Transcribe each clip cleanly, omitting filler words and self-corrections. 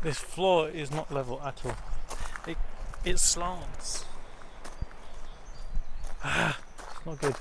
This floor is not level at all. It slants. It's not good.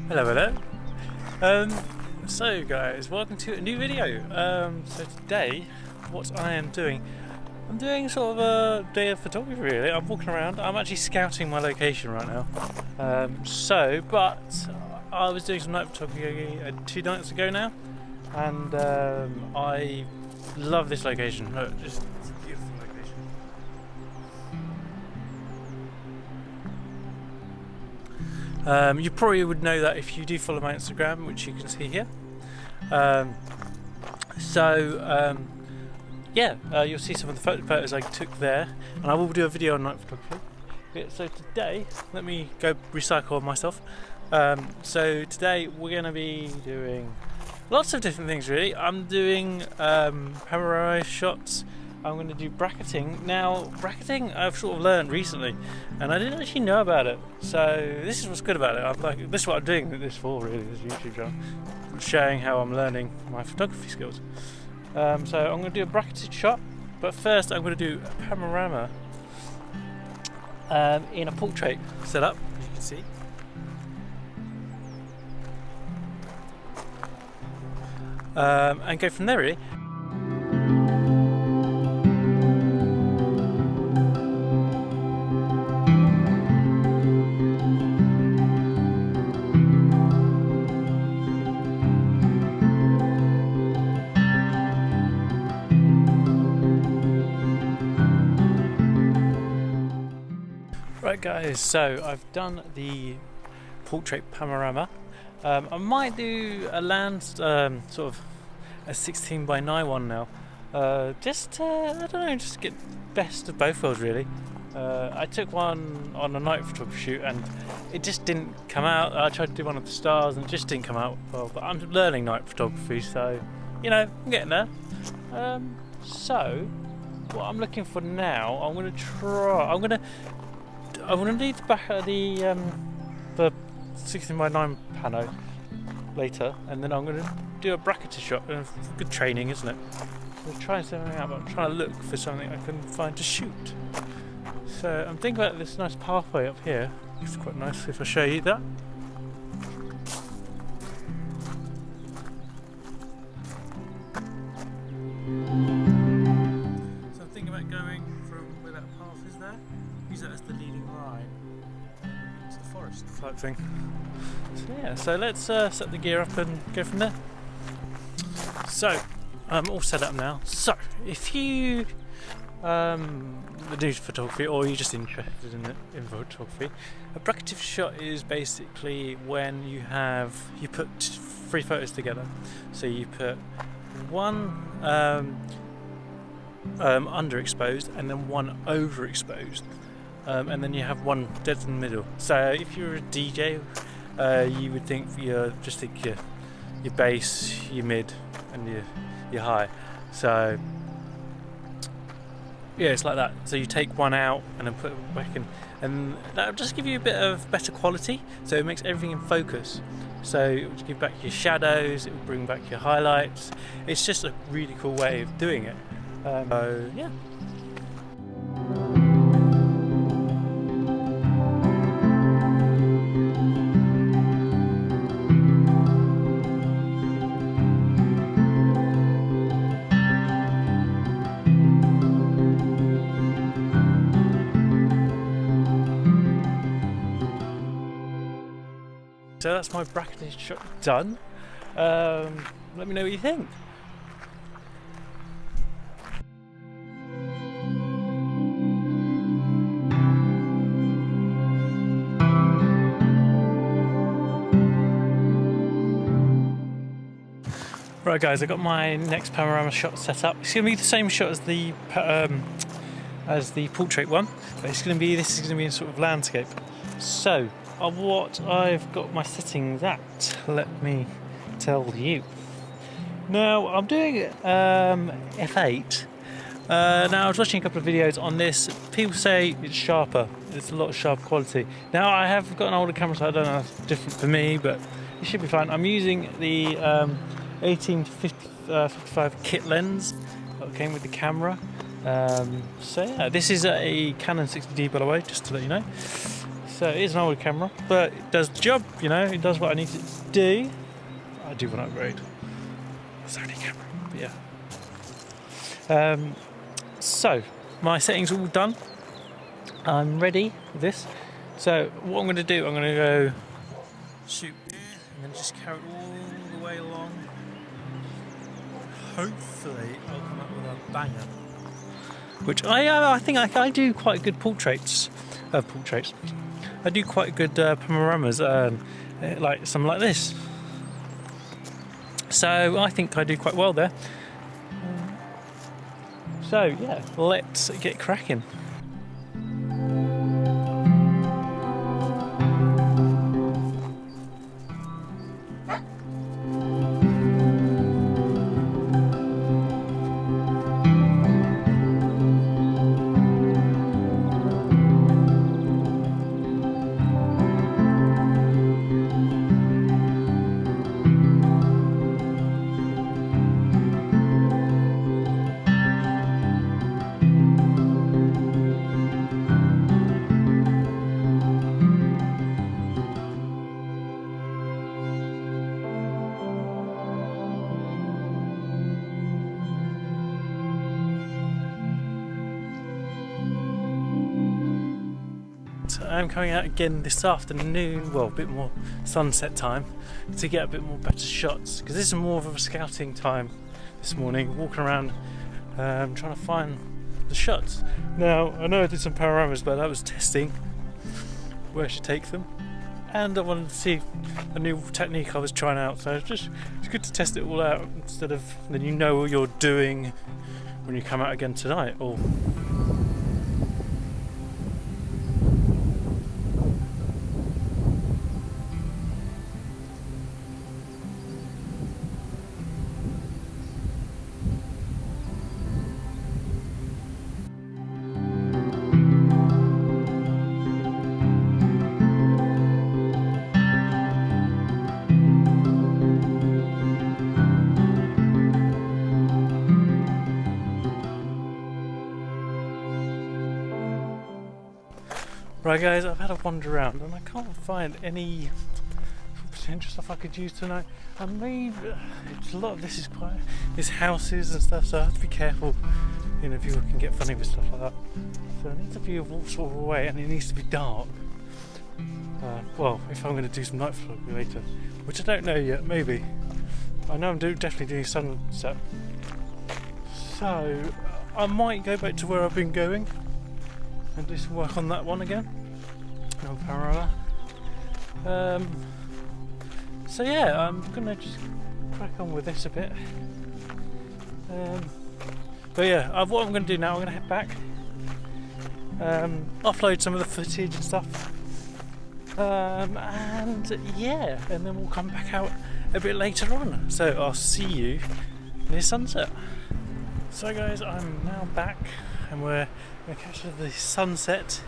Hello. So guys, welcome to a new video. So today, what I am doing, I'm doing sort of a day of photography really. I'm walking around, I'm actually scouting my location right now. But I was doing some night photography 2 nights ago now, and I love this location. Look, just it's a beautiful location. You probably would know that if you do follow my Instagram, which you can see here. You'll see some of the photos I took there, and I will do a video on night photography. So today, let me go recycle myself. So today we're going to be doing lots of different things really. I'm doing panorama shots. I'm going to do bracketing. Now, bracketing I've sort of learned recently, and I didn't actually know about it. So this is what's good about it. This is what I'm doing this for really, this YouTube channel, showing how I'm learning my photography skills. So I'm going to do a bracketed shot, but first I'm going to do a panorama in a portrait setup, as you can see. And go from there really. Right guys, so I've done the portrait panorama. I might do a land sort of a 16:9 one now. I don't know, just to get best of both worlds really. I took one on a night photography shoot and it just didn't come out. I tried to do one of the stars and it just didn't come out well, but I'm learning night photography, so you know, I'm getting there. So what I'm looking for now, I'm going to need the back of the 16:9 pano later, and then I'm going to do a bracketed shot. Good training, isn't it? I'm trying something out, but I'm trying to look for something I can find to shoot. So I'm thinking about this nice pathway up here. It's quite nice if I show you that. So I'm thinking about going from where that path is there, use that as the leading line into the forest type thing. So yeah, so let's set the gear up and go from there. So I'm all set up now. So if you do photography or you're just interested in photography, a bracketed shot is basically when you put 3 photos together. So you put one underexposed and then one overexposed, and then you have one dead in the middle. So if you're a DJ, you would think your bass, your mid, and your high. So yeah, it's like that. So you take one out and then put it back in, and that'll just give you a bit of better quality. So it makes everything in focus. So it will give back your shadows, it will bring back your highlights. It's just a really cool way of doing it. So yeah. So that's my bracketed shot done. Let me know what you think. Right guys, I got my next panorama shot set up. It's going to be the same shot as the portrait one, but this is going to be a sort of landscape. So, what I've got my settings at, let me tell you. Now, I'm doing f8. Now, I was watching a couple of videos on this. People say it's sharper. It's a lot of sharp quality. Now, I have got an older camera, so I don't know if it's different for me, but it should be fine. I'm using the 18-55 kit lens that came with the camera. So yeah, this is a Canon 60D, by the way, just to let you know. So it is an older camera, but it does the job, you know, it does what I need it to do. I do want to upgrade the Sony camera, but yeah. So my settings are all done. I'm ready with this. So what I'm going to do, I'm going to go shoot here and then just carry it all the way along. Hopefully I'll come up with a banger. Which I think I do quite good portraits. I do quite good panoramas, like something like this. So I think I do quite well there. So yeah, let's get cracking. I'm coming out again this afternoon, well, a bit more sunset time, to get a bit more better shots, because this is more of a scouting time this morning, walking around trying to find the shots. Now, I know I did some panoramas, but that was testing where I should take them, and I wanted to see a new technique I was trying out, so it's good to test it all out, instead of then you know what you're doing when you come out again tonight. Or right guys, I've had a wander around and I can't find any potential stuff I could use tonight. I mean, a lot of this is houses and stuff, so I have to be careful, you know, if people can get funny with stuff like that. So it needs to be a sort of way, and it needs to be dark. Well, if I'm going to do some night photography later, which I don't know yet, maybe. I know I'm definitely doing sunset. So I might go back to where I've been going and just work on that one again. No panorama. So yeah, I'm gonna just crack on with this a bit. But yeah, what I'm gonna do now, I'm gonna head back, offload some of the footage and stuff, and yeah, and then we'll come back out a bit later on. So I'll see you near sunset. So guys, I'm now back, and we're going to catch the sunset.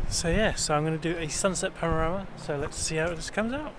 So yeah, so I'm going to do a sunset panorama, so let's see how this comes out.